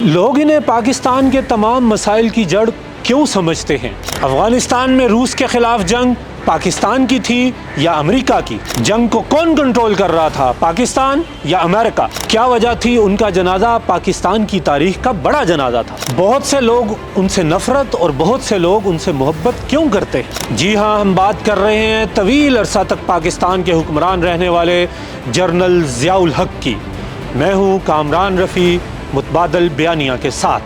لوگ انہیں پاکستان کے تمام مسائل کی جڑ کیوں سمجھتے ہیں؟ افغانستان میں روس کے خلاف جنگ پاکستان کی تھی یا امریکہ کی؟ جنگ کو کون کنٹرول کر رہا تھا، پاکستان یا امریکہ؟ کیا وجہ تھی ان کا جنازہ پاکستان کی تاریخ کا بڑا جنازہ تھا؟ بہت سے لوگ ان سے نفرت اور بہت سے لوگ ان سے محبت کیوں کرتے ہیں؟ جی ہاں، ہم بات کر رہے ہیں طویل عرصہ تک پاکستان کے حکمران رہنے والے جنرل ضیاء الحق کی۔ میں ہوں کامران رفیع، متبادل بیانیہ کے ساتھ۔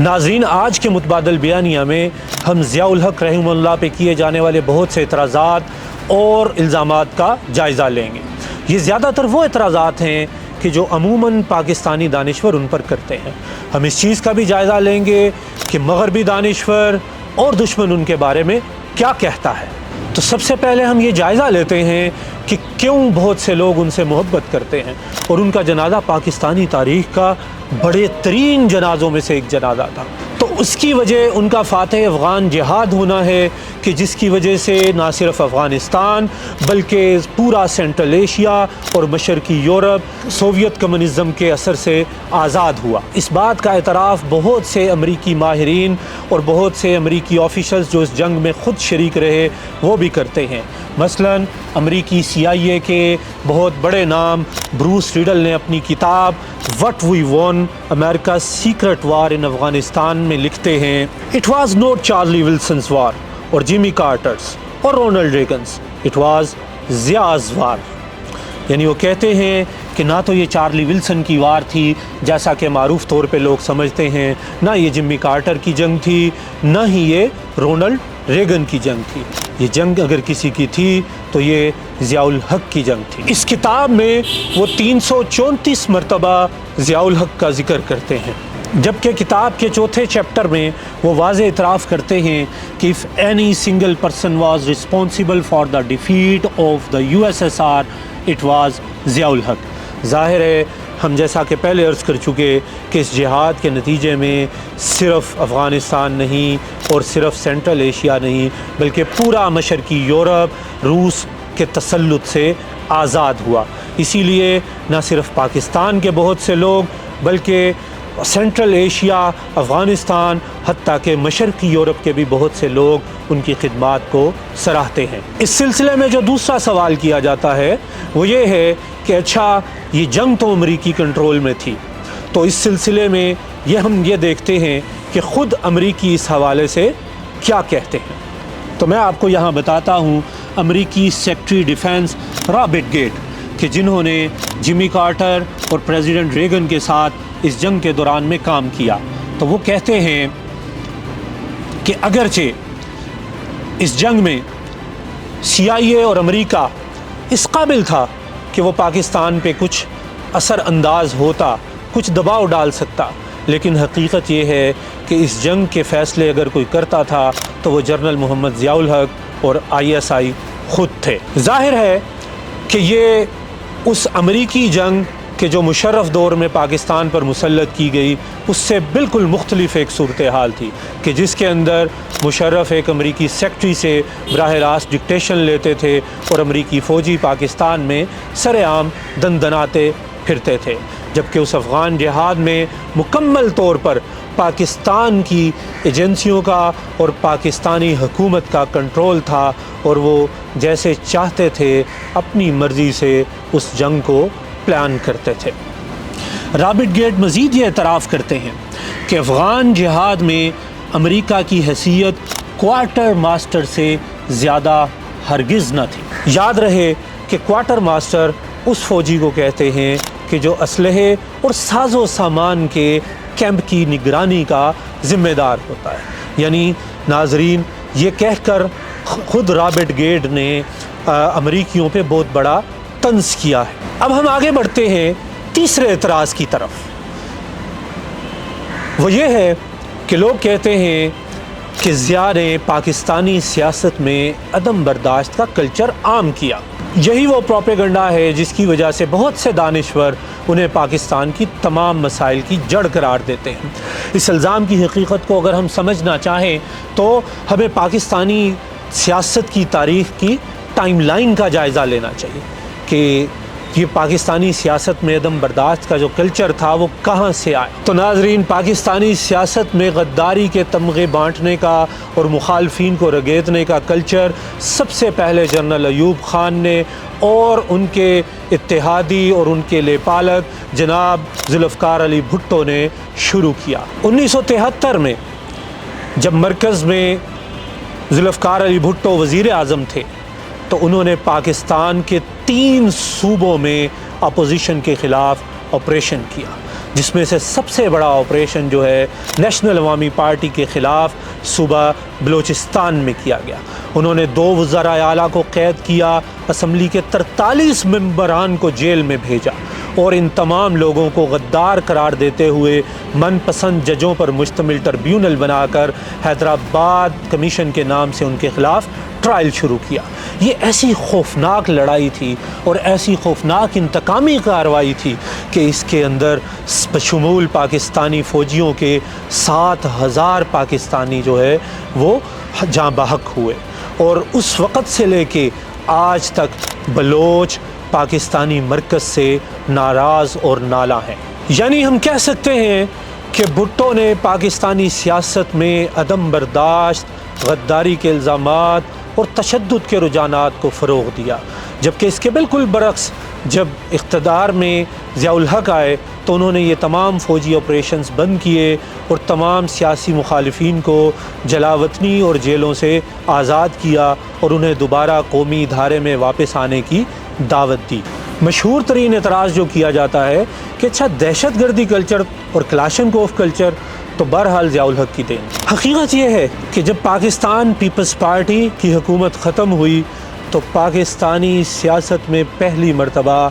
ناظرین، آج کے متبادل بیانیہ میں ہم ضیاء الحق رحمہ اللہ پہ کیے جانے والے بہت سے اعتراضات اور الزامات کا جائزہ لیں گے۔ یہ زیادہ تر وہ اعتراضات ہیں کہ جو عموماً پاکستانی دانشور ان پر کرتے ہیں۔ ہم اس چیز کا بھی جائزہ لیں گے کہ مغربی دانشور اور دشمن ان کے بارے میں کیا کہتا ہے۔ تو سب سے پہلے ہم یہ جائزہ لیتے ہیں کہ کیوں بہت سے لوگ ان سے محبت کرتے ہیں، اور ان کا جنازہ پاکستانی تاریخ کا بڑے ترین جنازوں میں سے ایک جنازہ تھا۔ تو اس کی وجہ ان کا فاتح افغان جہاد ہونا ہے، کہ جس کی وجہ سے نہ صرف افغانستان بلکہ پورا سینٹرل ایشیا اور مشرقی یورپ سوویت کمیونزم کے اثر سے آزاد ہوا۔ اس بات کا اعتراف بہت سے امریکی ماہرین اور بہت سے امریکی آفیشلز جو اس جنگ میں خود شریک رہے وہ بھی کرتے ہیں۔ مثلاً امریکی CIA کے بہت بڑے نام بروس ریڈل نے اپنی کتاب وٹ وی وون امریکا سیکرٹ وار ان افغانستان میں لکھتے ہیں، اٹ واز نوٹ چارلی ولسنز وار اور جیمی کارٹرز اور رونلڈ ریگنز، اٹ واز ضیاءز وار۔ یعنی وہ کہتے ہیں کہ نہ تو یہ چارلی ولسن کی وار تھی جیسا کہ معروف طور پہ لوگ سمجھتے ہیں، نہ یہ جمی کارٹر کی جنگ تھی، نہ ہی یہ رونلڈ ریگن کی جنگ تھی۔ یہ جنگ اگر کسی کی تھی تو یہ ضیاء الحق کی جنگ تھی۔ اس کتاب میں وہ 334 مرتبہ ضیاء الحق کا ذکر کرتے ہیں، جبکہ کتاب کے چوتھے چیپٹر میں وہ واضح اعتراف کرتے ہیں کہ if any single person was responsible for the defeat of the USSR it was Zia الحق۔ ظاہر ہے، ہم جیسا کہ پہلے عرض کر چکے کہ اس جہاد کے نتیجے میں صرف افغانستان نہیں اور صرف سینٹرل ایشیا نہیں بلکہ پورا مشرقی یورپ روس کے تسلط سے آزاد ہوا۔ اسی لیے نہ صرف پاکستان کے بہت سے لوگ بلکہ سینٹرل ایشیا، افغانستان، حتیٰ کہ مشرقی یورپ کے بھی بہت سے لوگ ان کی خدمات کو سراہتے ہیں۔ اس سلسلے میں جو دوسرا سوال کیا جاتا ہے وہ یہ ہے کہ اچھا، یہ جنگ تو امریکی کنٹرول میں تھی، تو اس سلسلے میں ہم یہ دیکھتے ہیں کہ خود امریکی اس حوالے سے کیا کہتے ہیں۔ تو میں آپ کو یہاں بتاتا ہوں امریکی سیکرٹری ڈیفنس رابرٹ گیٹ، کہ جنہوں نے جمی کارٹر اور پریزیڈنٹ ریگن کے ساتھ اس جنگ کے دوران میں کام کیا۔ تو وہ کہتے ہیں کہ اگرچہ اس جنگ میں CIA اور امریکہ اس قابل تھا کہ وہ پاکستان پہ کچھ اثر انداز ہوتا، کچھ دباؤ ڈال سکتا، لیکن حقیقت یہ ہے کہ اس جنگ کے فیصلے اگر کوئی کرتا تھا تو وہ جنرل محمد ضیاء الحق اور ISI خود تھے۔ ظاہر ہے کہ یہ اس امریکی جنگ کہ جو مشرف دور میں پاکستان پر مسلط کی گئی اس سے بالکل مختلف ایک صورتحال تھی، کہ جس کے اندر مشرف ایک امریکی سیکرٹری سے براہ راست ڈکٹیشن لیتے تھے اور امریکی فوجی پاکستان میں سر عام دندناتے پھرتے تھے، جبکہ اس افغان جہاد میں مکمل طور پر پاکستان کی ایجنسیوں کا اور پاکستانی حکومت کا کنٹرول تھا، اور وہ جیسے چاہتے تھے اپنی مرضی سے اس جنگ کو پلان کرتے تھے۔ رابرٹ گیٹ مزید یہ اعتراف کرتے ہیں کہ افغان جہاد میں امریکہ کی حیثیت کوارٹر ماسٹر سے زیادہ ہرگز نہ تھی۔ یاد رہے کہ کوارٹر ماسٹر اس فوجی کو کہتے ہیں کہ جو اسلحے اور ساز و سامان کے کیمپ کی نگرانی کا ذمہ دار ہوتا ہے۔ یعنی ناظرین، یہ کہہ کر خود رابرٹ گیٹ نے امریکیوں پہ بہت بڑا طنز کیا ہے۔ اب ہم آگے بڑھتے ہیں تیسرے اعتراض کی طرف۔ وہ یہ ہے کہ لوگ کہتے ہیں کہ ضیاء نے پاکستانی سیاست میں عدم برداشت کا کلچر عام کیا۔ یہی وہ پروپیگنڈا ہے جس کی وجہ سے بہت سے دانشور انہیں پاکستان کی تمام مسائل کی جڑ قرار دیتے ہیں۔ اس الزام کی حقیقت کو اگر ہم سمجھنا چاہیں تو ہمیں پاکستانی سیاست کی تاریخ کی ٹائم لائن کا جائزہ لینا چاہیے کہ یہ پاکستانی سیاست میں عدم برداشت کا جو کلچر تھا وہ کہاں سے آیا۔ تو ناظرین، پاکستانی سیاست میں غداری کے تمغے بانٹنے کا اور مخالفین کو رگیدنے کا کلچر سب سے پہلے جنرل ایوب خان نے اور ان کے اتحادی اور ان کے لیپالک جناب ذوالفقار علی بھٹو نے شروع کیا۔ 1973 میں جب مرکز میں ذوالفقار علی بھٹو وزیر اعظم تھے تو انہوں نے پاکستان کے 3 صوبوں میں اپوزیشن کے خلاف آپریشن کیا، جس میں سے سب سے بڑا آپریشن جو ہے نیشنل عوامی پارٹی کے خلاف صوبہ بلوچستان میں کیا گیا۔ انہوں نے 2 وزراء اعلیٰ کو قید کیا، اسمبلی کے 43 ممبران کو جیل میں بھیجا اور ان تمام لوگوں کو غدار قرار دیتے ہوئے من پسند ججوں پر مشتمل ٹربیونل بنا کر حیدرآباد کمیشن کے نام سے ان کے خلاف ٹرائل شروع کیا۔ یہ ایسی خوفناک لڑائی تھی اور ایسی خوفناک انتقامی کارروائی تھی کہ اس کے اندر بشمول پاکستانی فوجیوں کے 7000 پاکستانی جو ہے وہ جاں بحق ہوئے، اور اس وقت سے لے کے آج تک بلوچ پاکستانی مرکز سے ناراض اور نالاں ہیں۔ یعنی ہم کہہ سکتے ہیں کہ بھٹو نے پاکستانی سیاست میں عدم برداشت، غداری کے الزامات اور تشدد کے رجحانات کو فروغ دیا، جبکہ اس کے بالکل برعکس جب اقتدار میں ضیاء الحق آئے تو انہوں نے یہ تمام فوجی آپریشنز بند کیے اور تمام سیاسی مخالفین کو جلاوطنی اور جیلوں سے آزاد کیا اور انہیں دوبارہ قومی دھارے میں واپس آنے کی دعوت دی۔ مشہور ترین اعتراض جو کیا جاتا ہے کہ اچھا دہشت گردی کلچر اور کلاشنکوف کلچر تو بہرحال ضیاء الحق کی دین۔ حقیقت یہ ہے کہ جب پاکستان پیپلز پارٹی کی حکومت ختم ہوئی تو پاکستانی سیاست میں پہلی مرتبہ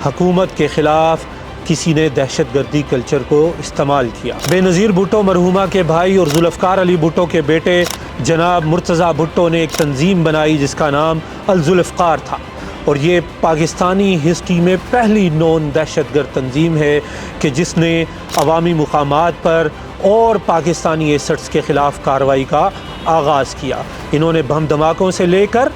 حکومت کے خلاف کسی نے دہشت گردی کلچر کو استعمال کیا۔ بے نظیر بھٹو مرحومہ کے بھائی اور ذوالفقار علی بھٹو کے بیٹے جناب مرتضیٰ بھٹو نے ایک تنظیم بنائی جس کا نام الذوالفقار تھا، اور یہ پاکستانی ہسٹری میں پہلی نون دہشت گرد تنظیم ہے کہ جس نے عوامی مقامات پر اور پاکستانی ایسٹس کے خلاف کارروائی کا آغاز کیا۔ انہوں نے بم دھماکوں سے لے کر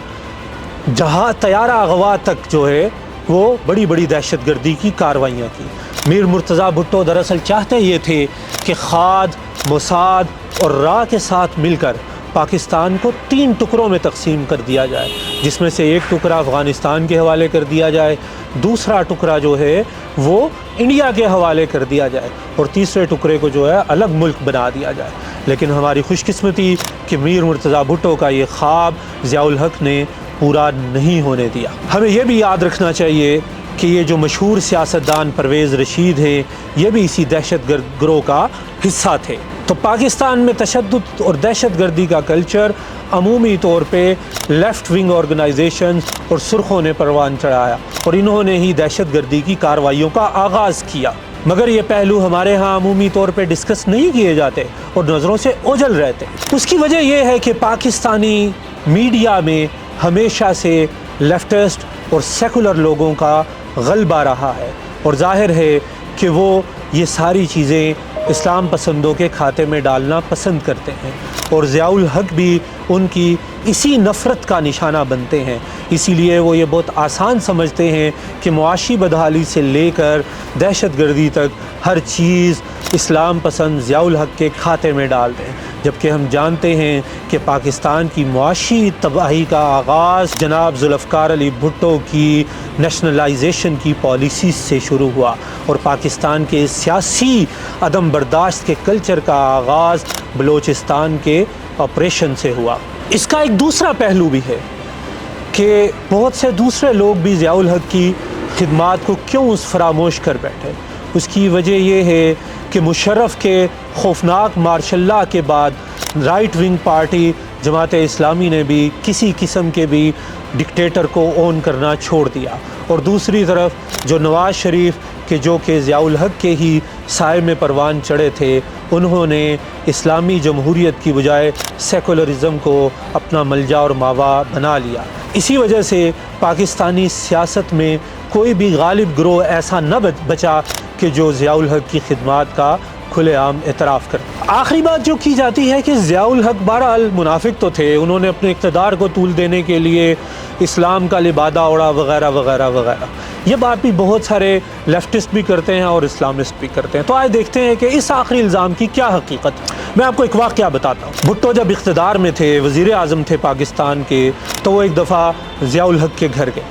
جہاں طیارہ اغوا تک جو ہے وہ بڑی بڑی دہشت گردی کی کارروائیاں کی۔ میر مرتضیٰ بھٹو دراصل چاہتے یہ تھے کہ خاد، موساد اور را کے ساتھ مل کر پاکستان کو 3 ٹکڑوں میں تقسیم کر دیا جائے، جس میں سے ایک ٹکڑا افغانستان کے حوالے کر دیا جائے، دوسرا ٹکڑا جو ہے وہ انڈیا کے حوالے کر دیا جائے اور تیسرے ٹکڑے کو جو ہے الگ ملک بنا دیا جائے۔ لیکن ہماری خوش قسمتی کہ میر مرتضیٰ بھٹو کا یہ خواب ضیاء الحق نے پورا نہیں ہونے دیا۔ ہمیں یہ بھی یاد رکھنا چاہیے کہ یہ جو مشہور سیاستدان پرویز رشید ہیں یہ بھی اسی دہشت گرد گروہ کا حصہ تھے۔ تو پاکستان میں تشدد اور دہشت گردی کا کلچر عمومی طور پہ لیفٹ ونگ آرگنائزیشنز اور سرخوں نے پروان چڑھایا اور انہوں نے ہی دہشت گردی کی کارروائیوں کا آغاز کیا، مگر یہ پہلو ہمارے ہاں عمومی طور پہ ڈسکس نہیں کیے جاتے اور نظروں سے اوجھل رہتے۔ اس کی وجہ یہ ہے کہ پاکستانی میڈیا میں ہمیشہ سے لیفٹسٹ اور سیکولر لوگوں کا غلبہ رہا ہے، اور ظاہر ہے کہ وہ یہ ساری چیزیں اسلام پسندوں کے کھاتے میں ڈالنا پسند کرتے ہیں، اور ضیاء الحق بھی ان کی اسی نفرت کا نشانہ بنتے ہیں۔ اسی لیے وہ یہ بہت آسان سمجھتے ہیں کہ معاشی بدحالی سے لے کر دہشت گردی تک ہر چیز اسلام پسند ضیاء الحق کے کھاتے میں ڈال دیں، جبکہ ہم جانتے ہیں کہ پاکستان کی معاشی تباہی کا آغاز جناب ذوالفقار علی بھٹو کی نیشنلائزیشن کی پالیسیز سے شروع ہوا، اور پاکستان کے سیاسی عدم برداشت کے کلچر کا آغاز بلوچستان کے آپریشن سے ہوا۔ اس کا ایک دوسرا پہلو بھی ہے کہ بہت سے دوسرے لوگ بھی ضیاء الحق کی خدمات کو کیوں فراموش کر بیٹھے۔ اس کی وجہ یہ ہے کہ مشرف کے خوفناک مارشل لا کے بعد right wing party Jamaat Islami نے بھی کسی قسم کے بھی ڈکٹیٹر کو اون کرنا چھوڑ دیا، اور دوسری طرف جو نواز شریف کہ جو کہ ضیاء الحق کے ہی سائے میں پروان چڑھے تھے، انہوں نے اسلامی جمہوریت کی بجائے سیکولرزم کو اپنا ملجا اور ماوا بنا لیا۔ اسی وجہ سے پاکستانی سیاست میں کوئی بھی غالب گروہ ایسا نہ بچا کہ جو ضیاء الحق کی خدمات کا کھلے عام اعتراف کرتے۔ آخری بات جو کی جاتی ہے کہ ضیاء الحق بہرحال منافق تو تھے، انہوں نے اپنے اقتدار کو طول دینے کے لیے اسلام کا لبادہ اوڑھا وغیرہ وغیرہ وغیرہ۔ یہ بات بھی بہت سارے لیفٹسٹ بھی کرتے ہیں اور اسلامسٹ بھی کرتے ہیں۔ تو آئے دیکھتے ہیں کہ اس آخری الزام کی کیا حقیقت ہے۔ میں آپ کو ایک واقعہ بتاتا ہوں۔ بھٹو جب اقتدار میں تھے، وزیر اعظم تھے پاکستان کے، تو وہ ایک دفعہ ضیاء الحق کے گھر گئے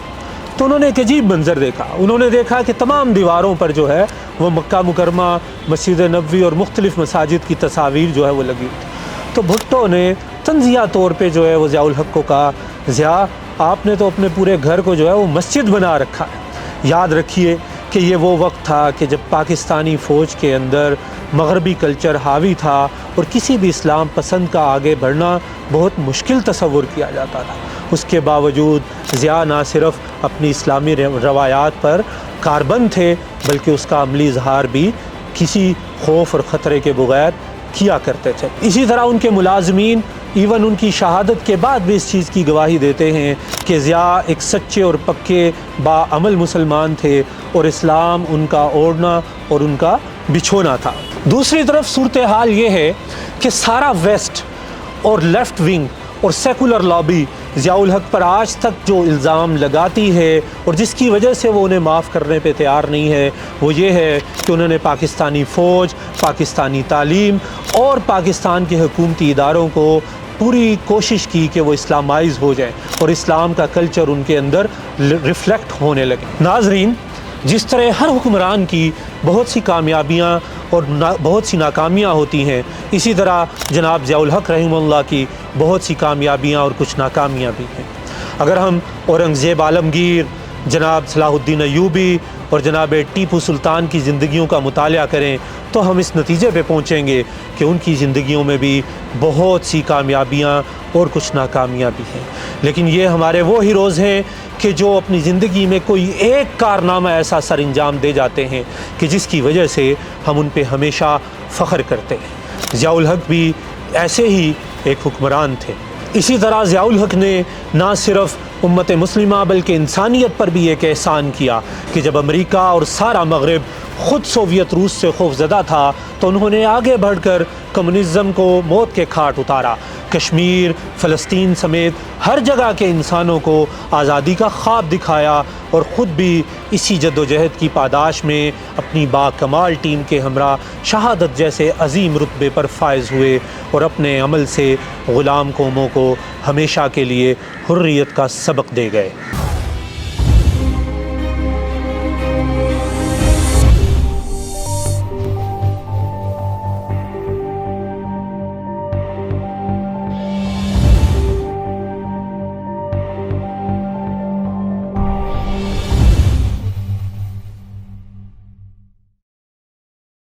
تو انہوں نے ایک عجیب منظر دیکھا۔ انہوں نے دیکھا کہ تمام دیواروں پر جو ہے وہ مکہ مکرمہ، مسجد نبوی اور مختلف مساجد کی تصاویر جو ہے وہ لگی ہوئی تھی۔ تو بھٹو نے تنزیہ طور پہ جو ہے وہ ضیاء الحق کو کہا، ضیاء آپ نے تو اپنے پورے گھر کو جو ہے وہ مسجد بنا رکھا ہے۔ یاد رکھیے کہ یہ وہ وقت تھا کہ جب پاکستانی فوج کے اندر مغربی کلچر حاوی تھا اور کسی بھی اسلام پسند کا آگے بڑھنا بہت مشکل تصور کیا جاتا تھا۔ اس کے باوجود ضیاء نہ صرف اپنی اسلامی روایات پر کاربند تھے بلکہ اس کا عملی اظہار بھی کسی خوف اور خطرے کے بغیر کیا کرتے تھے۔ اسی طرح ان کے ملازمین ایون ان کی شہادت کے بعد بھی اس چیز کی گواہی دیتے ہیں کہ ضیاء ایک سچے اور پکے باعمل مسلمان تھے اور اسلام ان کا اوڑھنا اور ان کا بچھونا تھا۔ دوسری طرف صورتحال یہ ہے کہ سارا ویسٹ اور لیفٹ ونگ اور سیکولر لابی ضیاء الحق پر آج تک جو الزام لگاتی ہے اور جس کی وجہ سے وہ انہیں معاف کرنے پہ تیار نہیں ہے، وہ یہ ہے کہ انہوں نے پاکستانی فوج، پاکستانی تعلیم اور پاکستان کے حکومتی اداروں کو پوری کوشش کی کہ وہ اسلامائز ہو جائیں اور اسلام کا کلچر ان کے اندر ریفلیکٹ ہونے لگے۔ ناظرین، جس طرح ہر حکمران کی بہت سی کامیابیاں اور بہت سی ناکامیاں ہوتی ہیں، اسی طرح جناب ضیاء الحق رحمہ اللہ کی بہت سی کامیابیاں اور کچھ ناکامیاں بھی ہیں۔ اگر ہم اورنگزیب عالمگیر، جناب صلاح الدین ایوبی اور جناب ٹیپو سلطان کی زندگیوں کا مطالعہ کریں تو ہم اس نتیجے پہ پہنچیں گے کہ ان کی زندگیوں میں بھی بہت سی کامیابیاں اور کچھ ناکامیاں بھی ہیں، لیکن یہ ہمارے وہ ہیروز ہیں کہ جو اپنی زندگی میں کوئی ایک کارنامہ ایسا سر انجام دے جاتے ہیں کہ جس کی وجہ سے ہم ان پہ ہمیشہ فخر کرتے ہیں۔ ضیاء الحق بھی ایسے ہی ایک حکمران تھے۔ اسی طرح ضیاء الحق نے نہ صرف امت مسلمہ بلکہ انسانیت پر بھی ایک احسان کیا کہ جب امریکہ اور سارا مغرب خود سوویت روس سے خوفزدہ تھا تو انہوں نے آگے بڑھ کر کمیونزم کو موت کے گھاٹ اتارا۔ کشمیر، فلسطین سمیت ہر جگہ کے انسانوں کو آزادی کا خواب دکھایا اور خود بھی اسی جدوجہد کی پاداش میں اپنی باکمال ٹیم کے ہمراہ شہادت جیسے عظیم رتبے پر فائز ہوئے اور اپنے عمل سے غلام قوموں کو ہمیشہ کے لیے حریت کا سبق دے گئے۔